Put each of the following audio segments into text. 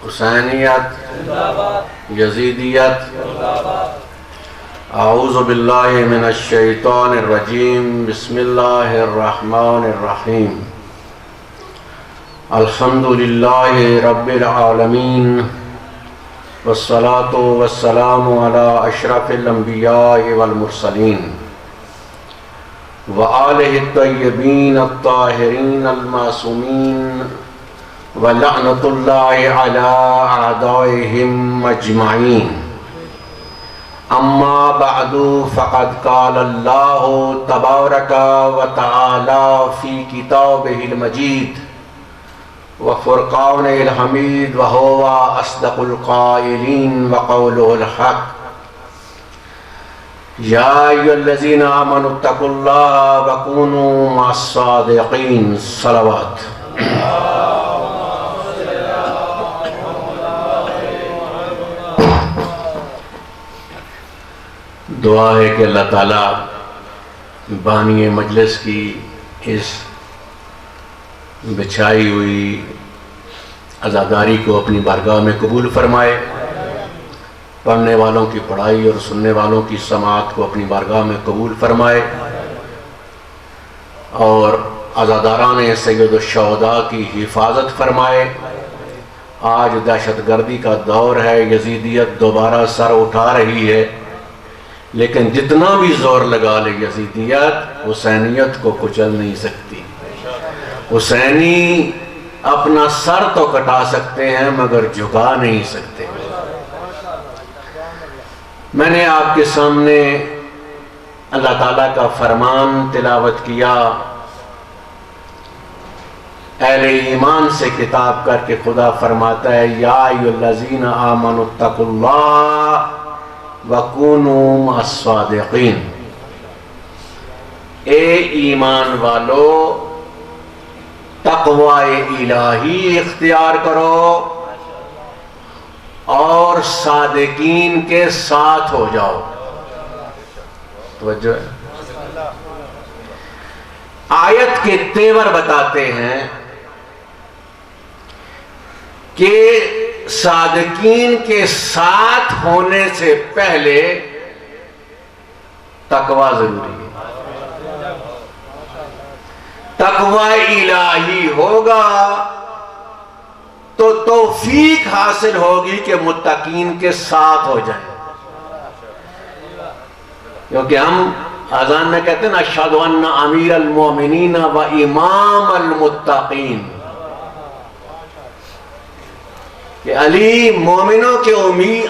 حسینیت، یزیدیت۔ اعوذ باللہ من الشیطان الرجیم، بسم اللہ الرحمن الرحیم۔ الحمدللہ رب العالمین، والصلاة والسلام علی اشرف الانبیاء والمرسلین، وآلہ الطیبین الطاہرین المعصومین، ولعنۃ اللہ علی اعدائہم اجمعین۔ اما بعد فقد قال اللہ تبارک وتعالی فی کتابہ المجید وفرقانہ الحمید وہو اصدق القائلین وقولہ الحق۔ یا ایھا الذین آمنوا اتقوا اللہ وکونوا مع الصادقین۔ صلوات۔ دعا ہے کہ اللہ تعالیٰ بانی مجلس کی اس بچھائی ہوئی عزاداری کو اپنی بارگاہ میں قبول فرمائے، پڑھنے والوں کی پڑھائی اور سننے والوں کی سماعت کو اپنی بارگاہ میں قبول فرمائے، اور عزاداران سید الشہداء کی حفاظت فرمائے۔ آج دہشت گردی کا دور ہے، یزیدیت دوبارہ سر اٹھا رہی ہے، لیکن جتنا بھی زور لگا لے یزیدیت حسینیت کو کچل نہیں سکتی۔ حسینی اپنا سر تو کٹا سکتے ہیں مگر جھکا نہیں سکتے۔ میں نے آپ کے سامنے اللہ تعالیٰ کا فرمان تلاوت کیا، اہل ایمان سے کتاب کر کے خدا فرماتا ہے، یا ایھا الذین آمنوا اتقوا اللہ وَكُونُوا مَعَ الصَّادِقِينَ۔ اے ایمان والو، تقوی الہی اختیار کرو اور صادقین کے ساتھ ہو جاؤ۔ توجہ ہے، آیت کے تیور بتاتے ہیں کہ صادقین کے ساتھ ہونے سے پہلے تقوی ضروری ہے۔ تقوی الہی ہوگا تو توفیق حاصل ہوگی کہ متقین کے ساتھ ہو جائیں، کیونکہ ہم اذان میں کہتے ہیں نا، اشہد ان امیر المومنین و امام المتقین، کہ علی مومنوں کے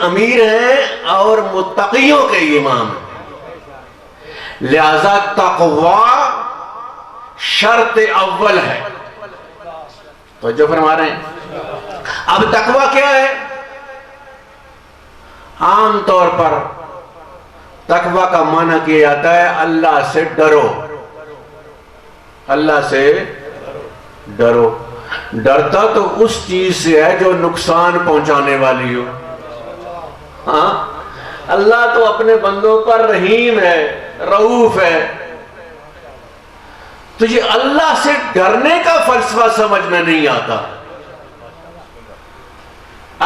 امیر ہیں اور متقیوں کے امام ہیں، لہذا تقوی شرط اول ہے۔ تو جو فرما رہے ہیں، اب تقوی کیا ہے؟ عام طور پر تقوی کا معنی کیا جاتا ہے اللہ سے ڈرو، اللہ سے ڈرو۔ ڈرتا تو اس چیز سے ہے جو نقصان پہنچانے والی ہو۔ ہاں، اللہ تو اپنے بندوں پر رحیم ہے، رؤوف ہے، تو یہ اللہ سے ڈرنے کا فلسفہ سمجھ میں نہیں آتا۔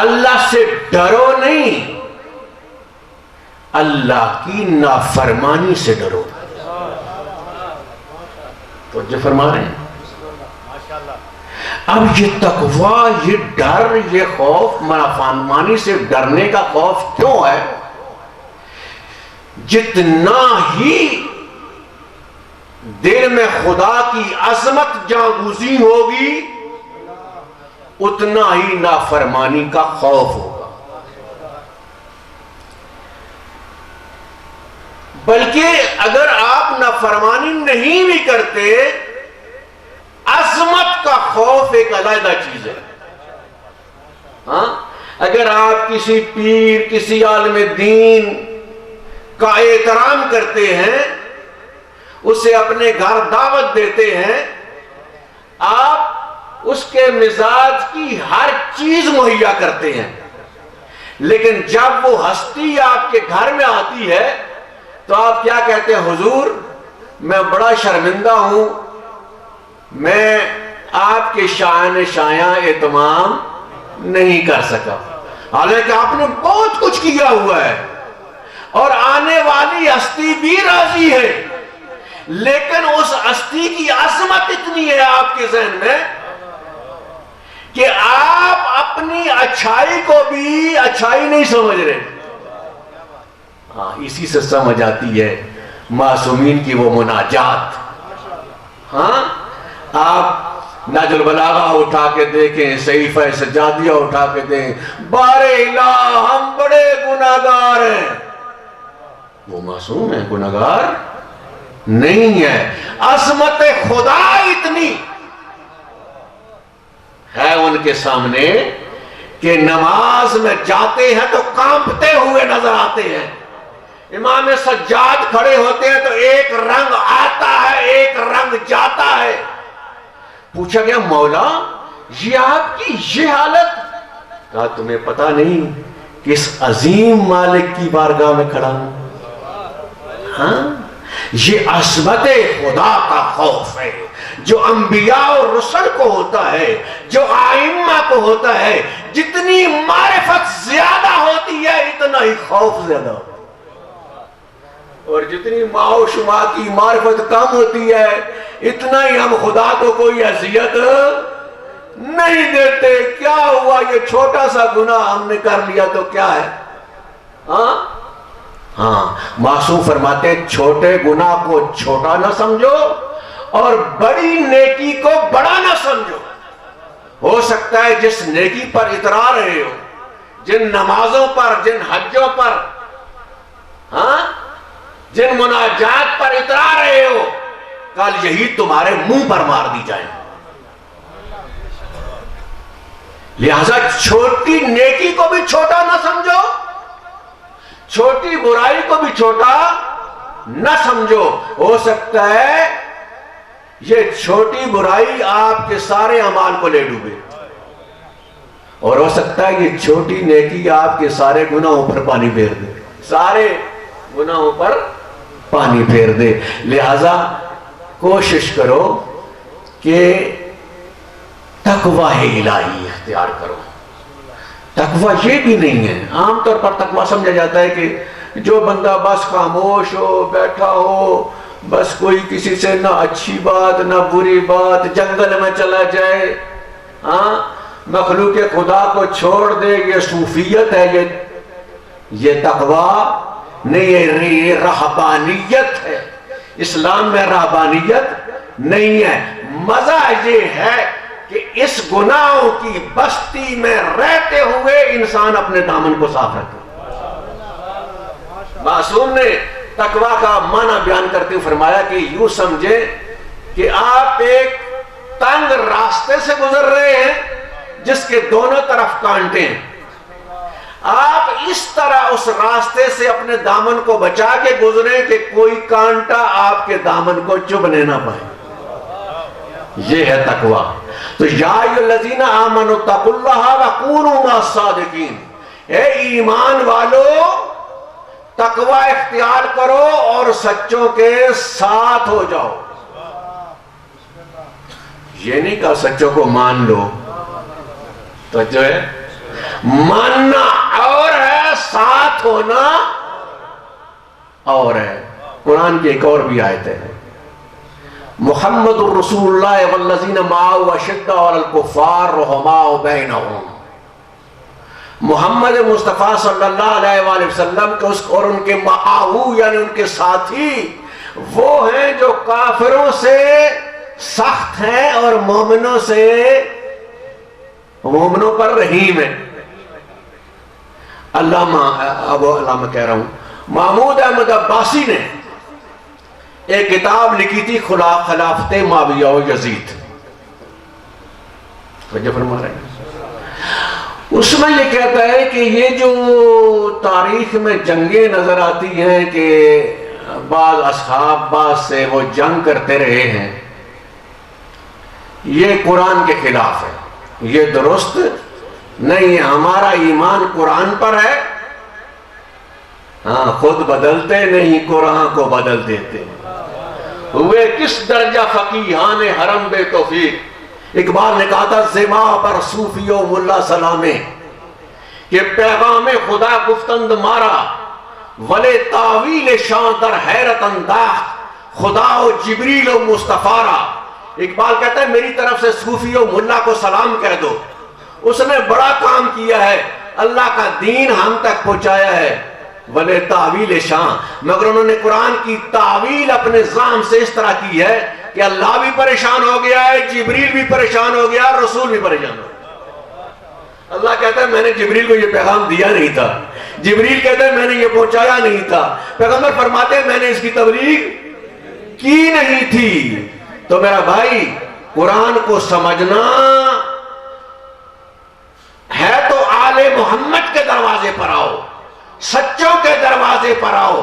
اللہ سے ڈرو نہیں، اللہ کی نافرمانی سے ڈرو۔ تو جو فرما رہے ہیں، اب یہ تقوی، یہ ڈر، یہ خوف، نافرمانی سے ڈرنے کا خوف کیوں ہے؟ جتنا ہی دل میں خدا کی عظمت جاگوزی ہوگی، اتنا ہی نافرمانی کا خوف ہوگا۔ بلکہ اگر آپ نافرمانی نہیں بھی کرتے، عظمت کا خوف ایک علیحدہ چیز ہے۔ ہاں، اگر آپ کسی پیر، کسی عالم دین کا احترام کرتے ہیں، اسے اپنے گھر دعوت دیتے ہیں، آپ اس کے مزاج کی ہر چیز مہیا کرتے ہیں، لیکن جب وہ ہستی آپ کے گھر میں آتی ہے تو آپ کیا کہتے ہیں؟ حضور، میں بڑا شرمندہ ہوں، میں آپ کے شایان شایاں اہتمام نہیں کر سکا، حالانکہ آپ نے بہت کچھ کیا ہوا ہے اور آنے والی ہستی بھی راضی ہے، لیکن اس ہستی کی عظمت اتنی ہے آپ کے ذہن میں کہ آپ اپنی اچھائی کو بھی اچھائی نہیں سمجھ رہے۔ ہاں، اسی سے سمجھ آتی ہے معصومین کی وہ مناجات۔ ہاں، آپ نہج البلاغہ اٹھا کے دیکھیں، صحیفہ سجادیہ اٹھا کے دیکھیں، بار الہ ہم بڑے گناہگار ہیں، وہ معصوم ہیں، گناہگار نہیں ہے۔ عظمت خدا اتنی ہے ان کے سامنے کہ نماز میں جاتے ہیں تو کانپتے ہوئے نظر آتے ہیں، امام سجاد کھڑے ہوتے ہیں تو ایک رنگ آتا ہے ایک رنگ جاتا ہے۔ پوچھا گیا مولا یہ آپ کی یہ حالت؟ کہا تمہیں پتہ نہیں کس عظیم مالک کی بارگاہ میں کھڑا ہوں؟ ہاں، یہ عظمت خدا کا خوف ہے جو انبیاء اور رسل کو ہوتا ہے، جو ائمہ کو ہوتا ہے۔ جتنی معرفت زیادہ ہوتی ہے اتنا ہی خوف زیادہ ہوتا ہے، اور جتنی ماء و شماء کی معرفت کم ہوتی ہے اتنا ہی ہم خدا کو کوئی اذیت نہیں دیتے۔ کیا ہوا، یہ چھوٹا سا گناہ ہم نے کر لیا تو کیا ہے؟ ہاں، معصوم فرماتے ہیں چھوٹے گناہ کو چھوٹا نہ سمجھو اور بڑی نیکی کو بڑا نہ سمجھو۔ ہو سکتا ہے جس نیکی پر اترا رہے ہو، جن نمازوں پر، جن حجوں پر، جن مناجات پر اترا رہے ہو، کل یہی تمہارے منہ پر مار دی جائے۔ لہذا چھوٹی نیکی کو بھی چھوٹا نہ سمجھو، چھوٹی برائی کو بھی چھوٹا نہ سمجھو۔ ہو سکتا ہے یہ چھوٹی برائی آپ کے سارے اعمال کو لے ڈوبے، اور ہو سکتا ہے یہ چھوٹی نیکی آپ کے سارے گناہوں پر پانی پھیر دے، سارے گناہوں پر پانی پھیر دے۔ لہذا کوشش کرو کہ تقوی الہی اختیار کرو۔ تقوی یہ بھی نہیں ہے، عام طور پر تقوی سمجھا جاتا ہے کہ جو بندہ بس خاموش ہو، بیٹھا ہو، بس کوئی کسی سے نہ اچھی بات نہ بری بات، جنگل میں چلا جائے، مخلوق خدا کو چھوڑ دے، یہ صوفیت ہے، یہ تقوی نہیں ہے، یہ رہبانیت ہے۔ اسلام میں رہبانیت نہیں ہے۔ مزہ یہ ہے کہ اس گناہوں کی بستی میں رہتے ہوئے انسان اپنے دامن کو صاف رکھے۔ معصوم نے تقوی کا معنی بیان کرتے ہوئے فرمایا کہ یوں سمجھے کہ آپ ایک تنگ راستے سے گزر رہے ہیں جس کے دونوں طرف کانٹے ہیں، آپ اس طرح اس راستے سے اپنے دامن کو بچا کے گزریں کہ کوئی کانٹا آپ کے دامن کو چبھنے نہ پائے۔ یہ ہے تقوی۔ تو یا ایھا الذین آمنوا اتقوا اللہ وکونوا مع الصادقین، اے ایمان والو تقوی اختیار کرو اور سچوں کے ساتھ ہو جاؤ۔ یہ نہیں کہا سچوں کو مان لو، تو جو ہے ماننا اور ہے، ساتھ ہونا اور ہے۔ قرآن کی ایک اور بھی آیت ہے، محمد الرسول اللہ والذین معہ اشداء علی الکفار رحماء بینہم۔ محمد مصطفیٰ صلی اللہ علیہ وآلہ وسلم اور ان کے معاہو یعنی ان کے ساتھی وہ ہیں جو کافروں سے سخت ہیں اور مومنوں سے، مومنوں پر رحیم ہیں۔ علامہ کہہ رہا ہوں، محمود احمد عباسی نے ایک کتاب لکھی تھی خلافت معاویہ و یزید، توجہ فرما رہے ہیں۔ اس میں یہ کہتا ہے کہ یہ جو تاریخ میں جنگیں نظر آتی ہیں کہ بعض اصحاب بعض سے وہ جنگ کرتے رہے ہیں، یہ قرآن کے خلاف ہے، یہ درست نہیں ہے۔ ہمارا ایمان قرآن پر ہے، ہاں خود بدلتے نہیں قرآن کو بدل دیتے۔ ہوئے کس درجہ فقیہان حرم بے توفیق، اقبال نے کہا تھا زما پر صوفی و ملا سلامے کہ پیغام خدا گفتند مارا ولے تاویل شان در حیرت انداخت خدا و جبریل و مصطفیٰ را۔ اقبال کہتا ہے میری طرف سے صوفی و ملا کو سلام کہہ دو، اس نے بڑا کام کیا ہے، اللہ کا دین ہم تک پہنچایا ہے۔ ولے تعویل شان، مگر انہوں نے قرآن کی تعویل اپنے زعم سے اس طرح کی ہے کہ اللہ بھی پریشان ہو گیا ہے، جبریل بھی پریشان ہو گیا، رسول بھی پریشان ہو گیا۔ اللہ کہتا ہے میں نے جبریل کو یہ پیغام دیا نہیں تھا، جبریل کہتا ہے میں نے یہ پہنچایا نہیں تھا، پیغمبر فرماتے ہیں میں نے اس کی تبلیغ کی نہیں تھی۔ تو میرا بھائی قرآن کو سمجھنا ہے تو آل محمد کے دروازے پر آؤ، سچوں کے دروازے پر آؤ،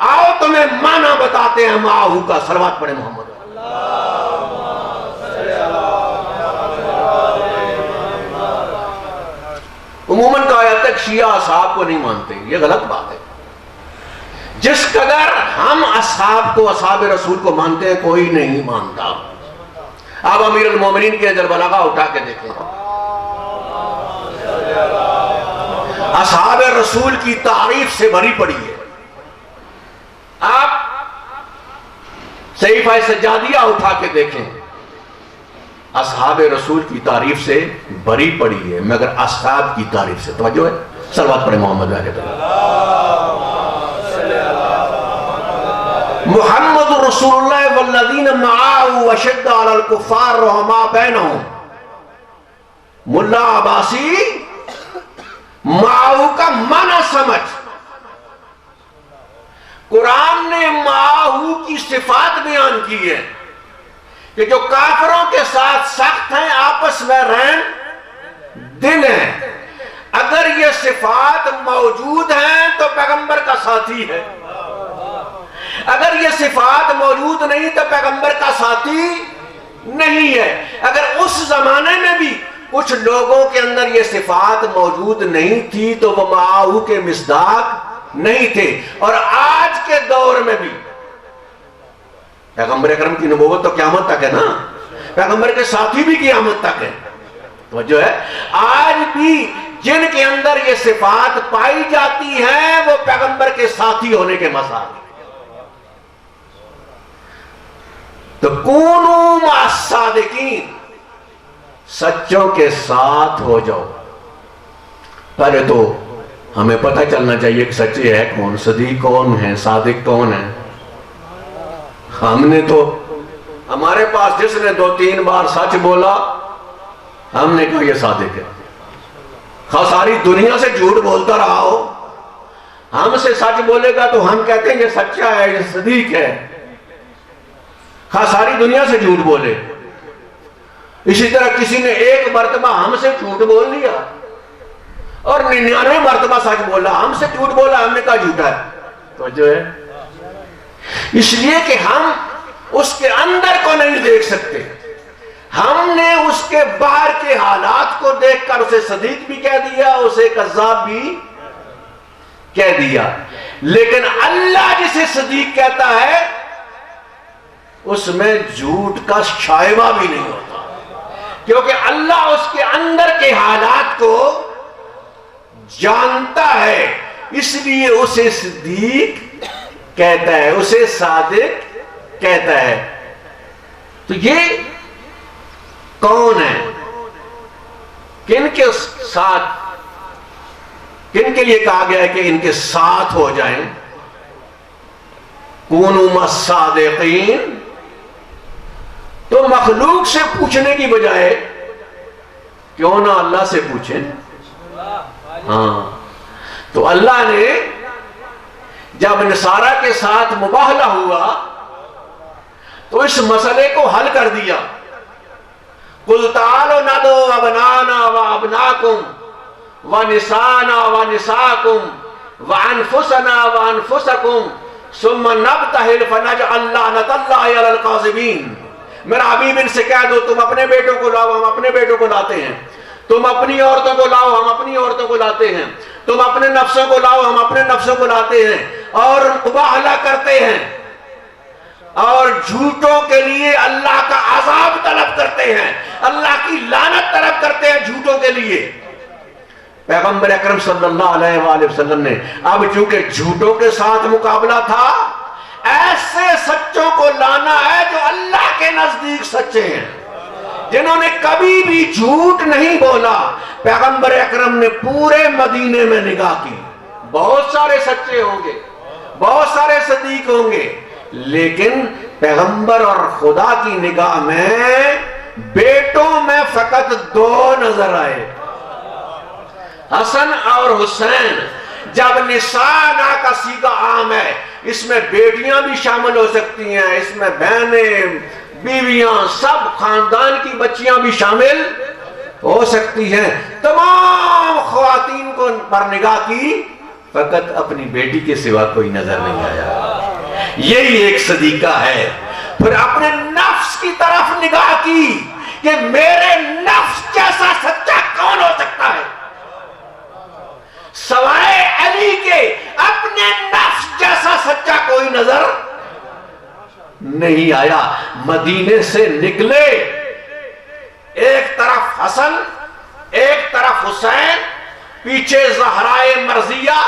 آؤ تمہیں معنی بتاتے ہیں معاہو کا۔ صلوات پڑھے محمد۔ عموماً کہا جاتا ہے کہ شیعہ اصحاب کو نہیں مانتے، یہ غلط بات ہے۔ جس قدر ہم اصحاب کو، اصحاب رسول کو مانتے ہیں کوئی نہیں مانتا۔ آپ امیر المومنین کے نہج البلاغہ اٹھا کے دیکھیں، اصحاب رسول کی تعریف سے بھری پڑی ہے۔ آپ صحیفہ سجادیہ اٹھا کے دیکھیں، اصحاب رسول کی تعریف سے بھری پڑی ہے، مگر اصحاب کی تعریف سے توجہ ہے۔ صلوات پڑھے محمد علیہ محمد رسول اللہ والذین معاہو وشد علی الکفار رحماء بینہم۔ ملا عباسی معاہو کا معنی سمجھ، قرآن نے معاہو کی صفات بیان کی ہے کہ جو کافروں کے ساتھ سخت ہیں، آپس میں رحم دل ہیں۔ اگر یہ صفات موجود ہیں تو پیغمبر کا ساتھی ہے، اگر یہ صفات موجود نہیں تو پیغمبر کا ساتھی نہیں ہے۔ اگر اس زمانے میں بھی کچھ لوگوں کے اندر یہ صفات موجود نہیں تھی تو وہ معاہو کے مصداق نہیں تھے، اور آج کے دور میں بھی پیغمبر اکرم کی نبوت تو قیامت تک ہے نا، پیغمبر کے ساتھی بھی قیامت تک ہے۔ تو جو ہے آج بھی جن کے اندر یہ صفات پائی جاتی ہیں وہ پیغمبر کے ساتھی ہونے کے مسائل۔ تو کونوا مع الصادقین، سچوں کے ساتھ ہو جاؤ۔ پہلے تو ہمیں پتہ چلنا چاہیے کہ سچے ہے کون، صدیق کون ہے، صادق کون ہے۔ ہم نے تو، ہمارے پاس جس نے 2-3 بار سچ بولا ہم نے کہا یہ صادق ہے، ساری دنیا سے جھوٹ بولتا رہا ہو، ہم سے سچ بولے گا تو ہم کہتے ہیں یہ سچا ہے، یہ صدیق ہے، ساری دنیا سے جھوٹ بولے۔ اسی طرح کسی نے 1 مرتبہ ہم سے جھوٹ بول لیا اور 99 مرتبہ سچ بولا، ہم سے جھوٹ بولا ہم نے کہا جھوٹا ہے۔ تو جو ہے اس لیے کہ ہم اس کے اندر کو نہیں دیکھ سکتے، ہم نے اس کے باہر کے حالات کو دیکھ کر اسے صدیق بھی کہہ دیا، اسے کذاب بھی کہہ دیا۔ لیکن اللہ جسے صدیق کہتا ہے اس میں جھوٹ کا شائبہ بھی نہیں ہوتا، کیونکہ اللہ اس کے اندر کے حالات کو جانتا ہے، اس لیے اسے صدیق کہتا ہے، اسے صادق کہتا ہے۔ تو یہ کون ہے، کن کے ساتھ، کن کے لیے کہا گیا ہے کہ ان کے ساتھ ہو جائیں؟ کونوا مع الصادقین۔ تو مخلوق سے پوچھنے کی بجائے کیوں نہ اللہ سے پوچھیں؟ ہاں، تو اللہ نے جب نصارہ کے ساتھ مباہلہ ہوا تو اس مسئلے کو حل کر دیا۔ قُلْ تَعَالَوْا نَدْعُوا أَبْنَاءَنَا وَأَبْنَاءَكُمْ وَنِسَاءَنَا وَنِسَاءَكُمْ وَأَنفُسَنَا وَأَنفُسَكُمْ ثُمَّ نَبْتَهِلْ فَنَجْعَلْ لَعْنَةَ اللَّهِ عَلَى الْكَاذِبِينَ۔ میرا حبیب ان سے کہہ دو تم اپنے بیٹوں کو لاؤ ہم اپنے بیٹوں کو لاتے ہیں، تم اپنی عورتوں کو لاؤ ہم اپنی عورتوں کو لاتے ہیں، تم اپنے نفسوں کو لاؤ ہم اپنے نفسوں کو لاتے ہیں، اور مباہلہ کرتے ہیں۔ اور جھوٹوں کے لیے اللہ کا عذاب طلب کرتے ہیں، اللہ کی لعنت طلب کرتے ہیں جھوٹوں کے لیے۔ پیغمبر اکرم صلی اللہ علیہ وآلہ وسلم نے اب چونکہ جھوٹوں کے ساتھ مقابلہ تھا، ایسے سچوں کو لانا ہے جو اللہ کے نزدیک سچے ہیں، جنہوں نے کبھی بھی جھوٹ نہیں بولا۔ پیغمبر اکرم نے پورے مدینے میں نگاہ کی، بہت سارے سچے ہوں گے، بہت سارے صدیق ہوں گے، لیکن پیغمبر اور خدا کی نگاہ میں بیٹوں میں فقط دو نظر آئے، حسن اور حسین۔ جب نساء نا کا صیغہ عام ہے، اس میں بیٹیاں بھی شامل ہو سکتی ہیں، اس میں بہنیں، بیویاں، سب خاندان کی بچیاں بھی شامل ہو سکتی ہیں۔ تمام خواتین کو پر نگاہ کی، فقط اپنی بیٹی کے سوا کوئی نظر نہیں آیا۔ یہی ایک صدیقہ ہے۔ پھر اپنے نفس کی طرف نگاہ کی کہ میرے نفس جیسا سچا کون ہو سکتا ہے؟ سوائے علی کے اپنے نفس جیسا سچا کوئی نظر نہیں آیا۔ مدینے سے نکلے، ایک طرف حسن، ایک طرف حسین، پیچھے زہرائے مرضیہ،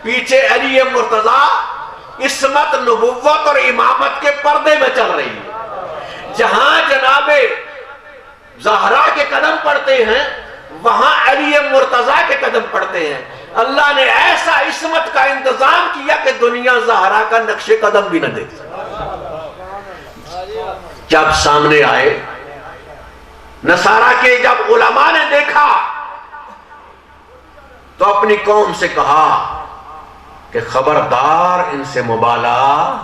پیچھے علی مرتضی، عصمت، نبوت اور امامت کے پردے میں چل رہی ہے۔ جہاں جناب زہرا کے قدم پڑتے ہیں، وہاں علی مرتضی کے قدم پڑتے ہیں۔ اللہ نے ایسا عصمت کا انتظام کیا کہ دنیا زہرا کا نقش قدم بھی نہ دیکھ سکے۔ جب سامنے آئے نصارہ کے، جب علماء نے دیکھا تو اپنی قوم سے کہا کہ خبردار ان سے مبالغہ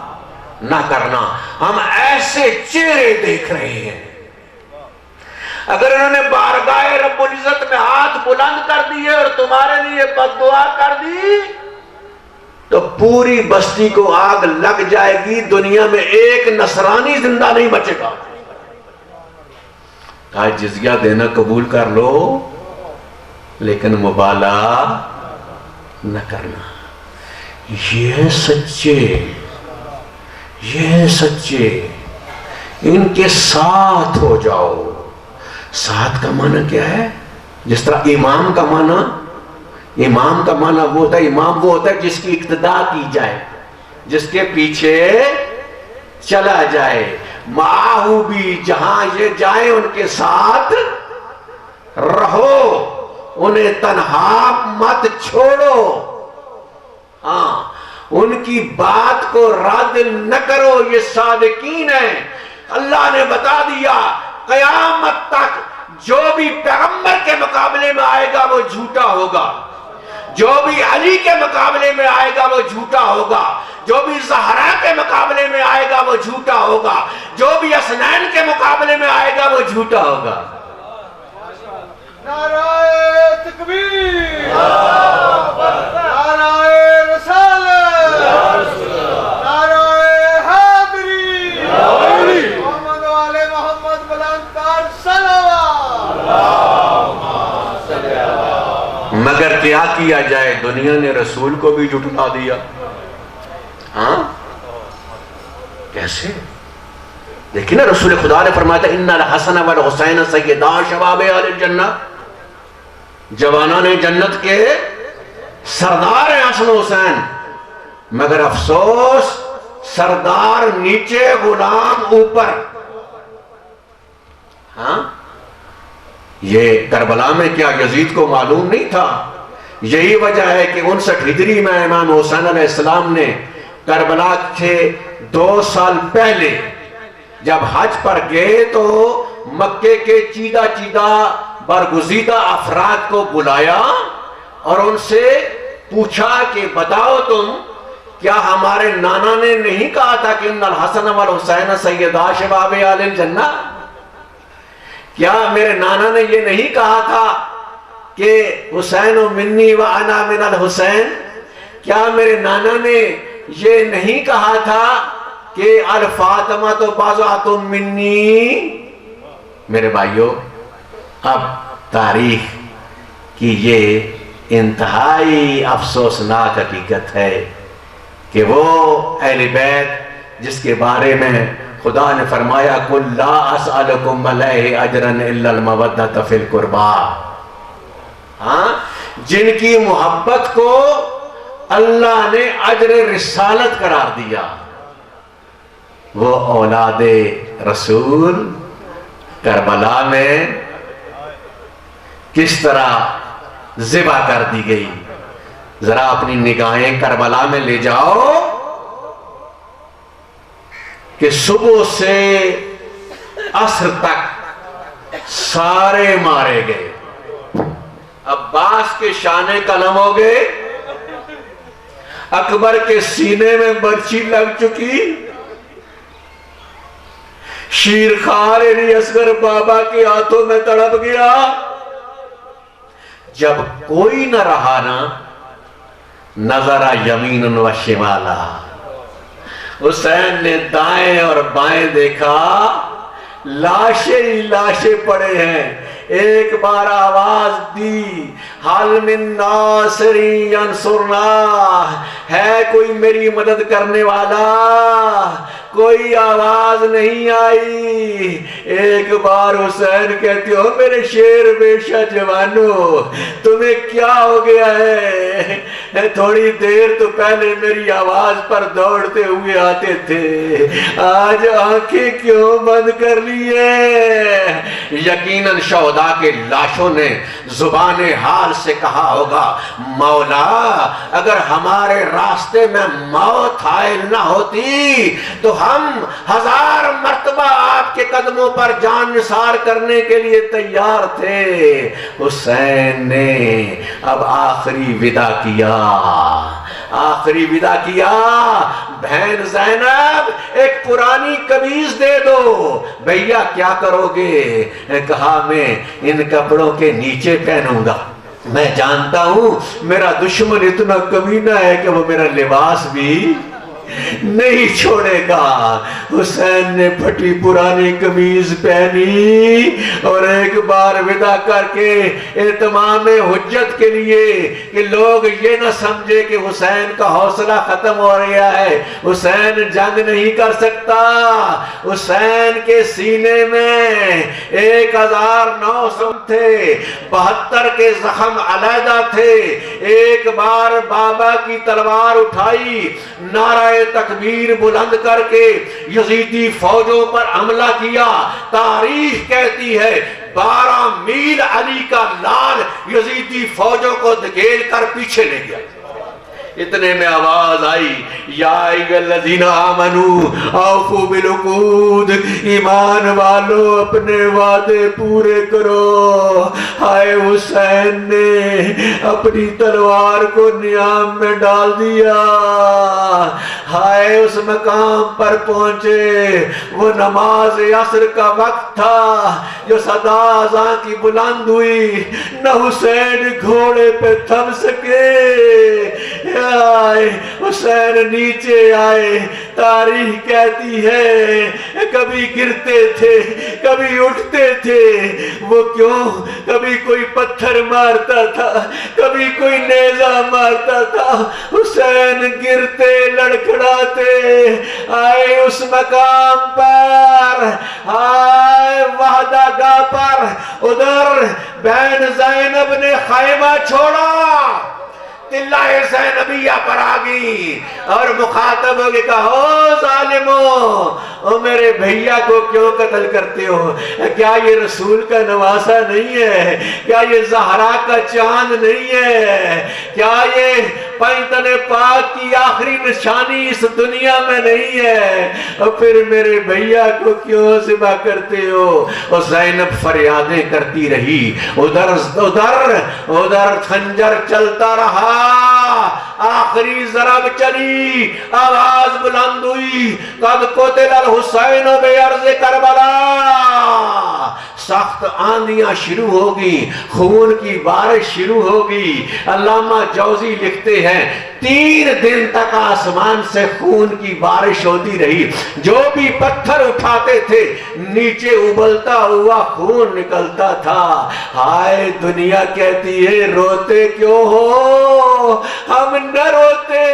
نہ کرنا، ہم ایسے چہرے دیکھ رہے ہیں، اگر انہوں نے بارگاہ رب العزت میں ہاتھ بلند کر دیے اور تمہارے لیے بد دعا کر دی تو پوری بستی کو آگ لگ جائے گی، دنیا میں ایک نصرانی زندہ نہیں بچے گا۔ کہا جزیہ دینا قبول کر لو، لیکن مبالغہ نہ کرنا۔ یہ سچے ان کے ساتھ ہو جاؤ۔ ساتھ کا معنی کیا ہے؟ جس طرح امام کا معنی وہ ہوتا ہے، امام وہ ہوتا ہے جس کی اقتداء کی جائے، جس کے پیچھے چلا جائے۔ معاہو بھی، جہاں یہ جائیں ان کے ساتھ رہو، انہیں تنہا مت چھوڑو، ہاں ان کی بات کو رد نہ کرو، یہ صادقین ہیں۔ اللہ نے بتا دیا قیامت تک جو بھی پیغمبر کے مقابلے میں آئے گا وہ جھوٹا ہوگا، جو بھی علی کے مقابلے میں آئے گا وہ جھوٹا ہوگا، جو بھی زہرا کے مقابلے میں آئے گا وہ جھوٹا ہوگا، جو بھی حسنین کے مقابلے میں آئے گا وہ جھوٹا ہوگا۔ نعرہ تکبیر، نعرہ رسالت، نعرہ حیدری، محمد و آل محمد بلند تر صلوات۔ مگر کیا کیا جائے، دنیا نے رسول کو بھی جھٹلا دیا۔ ہاں کیسے؟ دیکھیں نا، رسول خدا نے فرمایا تھا ان الحسن والحسین سیدا شباب اہل الجنہ، جوانان جنت کے سردار ہیں حسن و حسین، مگر افسوس سردار نیچے غلام اوپر۔ ہاں یہ کربلا میں کیا یزید کو معلوم نہیں تھا؟ یہی وجہ ہے کہ 59 ہجری میں امام حسین علیہ السلام نے کربلا سے 2 سال پہلے جب حج پر گئے تو مکے کے چیدہ برگزیدہ افراد کو بلایا اور ان سے پوچھا کہ بتاؤ تم، کیا ہمارے نانا نے نہیں کہا تھا کہ ان الحسن والحسین سیدا شباب اہل الجنہ؟ کیا میرے نانا نے یہ نہیں کہا تھا کہ حسین منی و انا من الحسین؟ کیا میرے نانا نے یہ نہیں کہا تھا کہ الفاطمہ تو بضعۃ منی؟ میرے بھائیوں، اب تاریخ کی یہ انتہائی افسوسناک حقیقت ہے کہ وہ اہل بیت جس کے بارے میں خدا نے فرمایا قُلْ لَا أَسْأَلُكُمْ عَلَيْهِ أَجْرًا إِلَّا الْمَوَدَّةَ فِي الْقُرْبَى. ہاں، جن کی محبت کو اللہ نے اجر رسالت قرار دیا، وہ اولاد رسول کربلا میں کس طرح ذبح کر دی گئی. ذرا اپنی نگاہیں کربلا میں لے جاؤ کہ صبح سے عصر تک سارے مارے گئے. عباس کے شانے قلم ہو گئے، اکبر کے سینے میں برچی لگ چکی، شیرخوار علی اصغر بابا کے ہاتھوں میں تڑپ گیا. جب کوئی نہ رہا نا، نظر یمین و شمالا، حسین نے دائیں اور بائیں دیکھا، لاشیں ہی لاشیں پڑے ہیں. ایک بار آواز دی، حل من ناصر ینصرنا، ہے کوئی میری مدد کرنے والا؟ کوئی آواز نہیں آئی. ایک بار حسین کہتے ہو میرے شیر بیشہ جوانو، تمہیں کیا ہو گیا ہے؟ تھوڑی دیر تو پہلے میری آواز پر دوڑتے ہوئے آتے تھے، آج آنکھیں کیوں بند کر لیے؟ یقیناً شہداء کے لاشوں نے زبان حال سے کہا ہوگا، مولا اگر ہمارے راستے میں موت حائل نہ ہوتی تو ہم 1000 مرتبہ آپ کے قدموں پر جان نثار کرنے کے لیے تیار تھے. حسین نے اب آخری ودا کیا، آخری ودا کیا. بہن زینب ایک پرانی قمیض دے دو. بھیا کیا کرو گے؟ کہا میں ان کپڑوں کے نیچے پہنوں گا. میں جانتا ہوں میرا دشمن اتنا کمینہ ہے کہ وہ میرا لباس بھی نہیں چھوڑے گا. حسین نے پھٹی پرانی قمیض پہنی اور ایک بار ودا کر کے اتمام حجت کے لیے کہ لوگ یہ نہ سمجھے کہ حسین کا حوصلہ ختم ہو رہا ہے، حسین جنگ نہیں کر سکتا. حسین کے سینے میں 1900 تھے، 72 کے زخم علیحدہ تھے. ایک بار بابا کی تلوار اٹھائی، نعرہ تکبیر بلند کر کے یزیدی فوجوں پر حملہ کیا. تاریخ کہتی ہے 12 میل علی کا لال یزیدی فوجوں کو دھکیل کر پیچھے لے گیا. اتنے میں آواز آئی، یا ایھا الذین آمنوا اوفوا بالعقود، ایمان والو اپنے وعدے پورے کرو. ہائے حسین نے اپنی تلوار کو نیام میں ڈال دیا. ہائے اس مقام پر پہنچے، وہ نماز عصر کا وقت تھا، جو صدا اذان کی بلند ہوئی، نہ حسین گھوڑے پہ تھم سکے. آئے حسین نیچے آئے. تاریخ کہتی ہے کبھی گرتے تھے کبھی اٹھتے تھے. وہ کیوں؟ کبھی کوئی پتھر مارتا تھا، کبھی کوئی نیزہ مارتا تھا. حسین گرتے لڑکھڑاتے آئے اس مقام پر، آئے وحدہ گاہ پر. ادھر بہن زینب نے خیمہ چھوڑا، تلہ زینبیہ پر آگئی اور مخاطب ہو کے کہا، او ظالمو، او میرے بھیا کو کیوں قتل کرتے ہو؟ کیا یہ رسول کا نواسہ نہیں ہے؟ کیا یہ زہرا کا چاند نہیں ہے؟ کیا یہ پنجتن پاک کی آخری نشانی اس دنیا میں نہیں ہے؟ اور پھر میرے بھیا کو کیوں ذبح کرتے ہو؟ اور زینب فریادیں کرتی رہی. ادھر خنجر چلتا رہا. آخری ضرب چلی، آواز بلند ہوئی، قد قتل الحسین بعرض کربلا. سخت آندیاں شروع ہوگی، خون کی بارش شروع ہوگی. علامہ جوزی لکھتے ہیں 3 دن تک آسمان سے خون کی بارش ہوتی رہی. جو بھی پتھر اٹھاتے تھے نیچے ابلتا ہوا خون نکلتا تھا. ہائے دنیا کہتی ہے روتے کیوں ہو؟ ہم نہ روتے،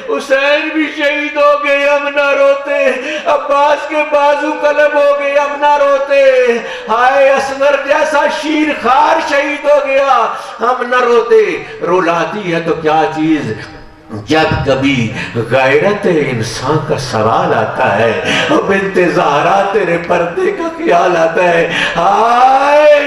حسین بھی شہید ہو گئے، ہم نہ روتے. عباس کے بازو قلم ہو گئے، اب نہ روتے، ہائے اصغر جیسا شیر خار شہید ہو گیا، ہم نہ روتے۔ رلاتی ہے تو کیا چیز، جب کبھی غیرت انسان کا سوال آتا ہے، بنت زہرا تیرے پردے کا خیال آتا ہے، ہائے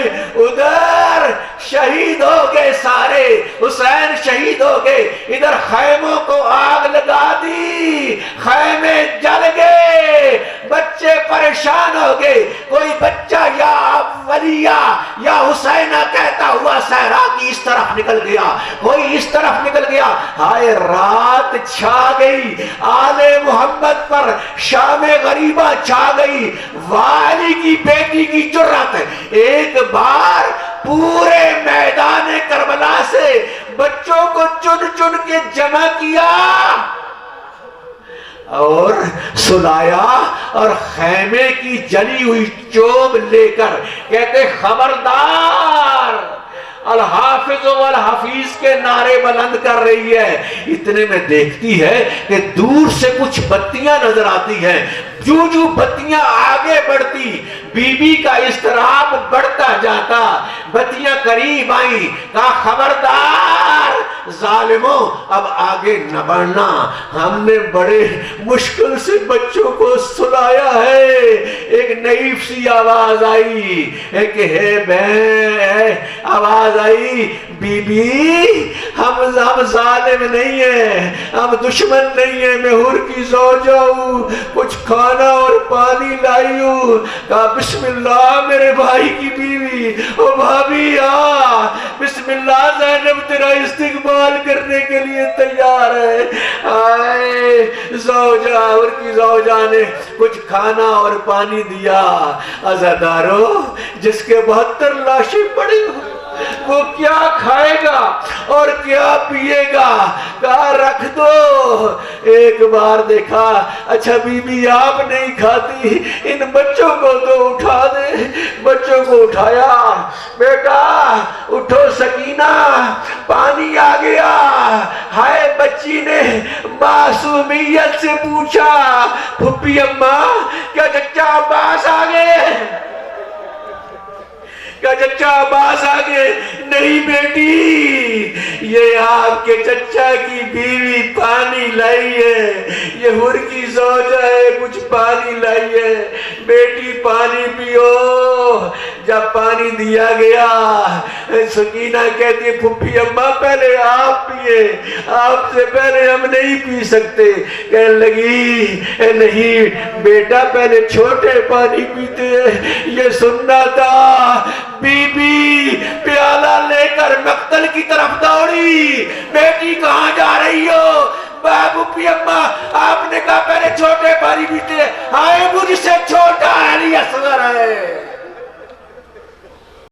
ادھر شہید ہو گئے سارے، حسین شہید ہو گئے، ادھر خیموں کو آگ لگا دی، خیمے جل گئے، بچے پریشان ہو گئے، کوئی بچہ یا ولیہ یا حسینہ کہتا ہوا صحرا کی اس طرف نکل گیا، کوئی اس طرف نکل گیا، ہائے رات چھا گئی آل محمد پر، شام غریبہ چھا گئی، والی کی بیٹی کی جرات ہے، ایک بار پورے میدان کربلا سے بچوں کو چن چن کے جمع کیا اور سلایا، اور خیمے کی جلی ہوئی چوب لے کر کہتے خبردار، الحافظ والحفیظ کے نعرے بلند کر رہی ہے۔ اتنے میں دیکھتی ہے کہ دور سے کچھ بتیاں نظر آتی ہیں، جو بتیاں آگے بڑھتی بی بی کا اضطراب بڑھتا جاتا، بتیاں قریب آئیں، کہا خبردار ظالموں اب آگے نہ بڑھنا، ہم نے بڑے مشکل سے بچوں کو سلایا ہے۔ ایک نئیف سی آواز آئی، ایک ہے بہن آواز آئی، بی بی ہم ظالم نہیں ہیں، ہم دشمن نہیں ہیں، میں حور کی زوجہ ہوں، کچھ کھانا اور پانی لائی ہوں۔ کہا بسم اللہ میرے بھائی کی بیوی، او بھابی آ، بسم اللہ زینب تیرا استقبال کرنے کے لیے تیار ہے۔ آئے زوجہ، حور کی زوجہ نے کچھ کھانا اور پانی دیا۔ عزادارو جس کے 72 لاشیں پڑی ہوں وہ کیا کھائے گا اور کیا پیے گا؟ کہا رکھ دو۔ ایک بار دیکھا، اچھا بی بی آپ نہیں کھاتی، ان بچوں کو تو اٹھا دے۔ بچوں کو اٹھایا، بیٹا اٹھو سکینہ، پانی آ گیا۔ ہائے بچی نے معصومیت سے پوچھا، پھپھی اماں کیا چچا عباس آ گئے؟ کیا چچا عباس آگے؟ نہیں بیٹی، یہ آپ کے چچا کی بیوی پانی لائی ہے، یہ حور کی زوجہ ہے، کچھ پانی لائی ہے، بیٹی پانی پیو۔ جب پانی دیا گیا، سکینہ کہتی ہے پھپھی اماں پہلے آپ پیئے، آپ سے پہلے ہم نہیں پی سکتے۔ کہنے لگی نہیں بیٹا پہلے چھوٹے پانی پیتے ہیں، یہ سننا تھا۔ بی بی پیالہ لے کر مقتل کی طرف دوڑی، بیٹی کہاں جا رہی ہو؟ بابو پی اماں آپ نے کہا پہلے چھوٹے پانی پیتے ہیں، ہائے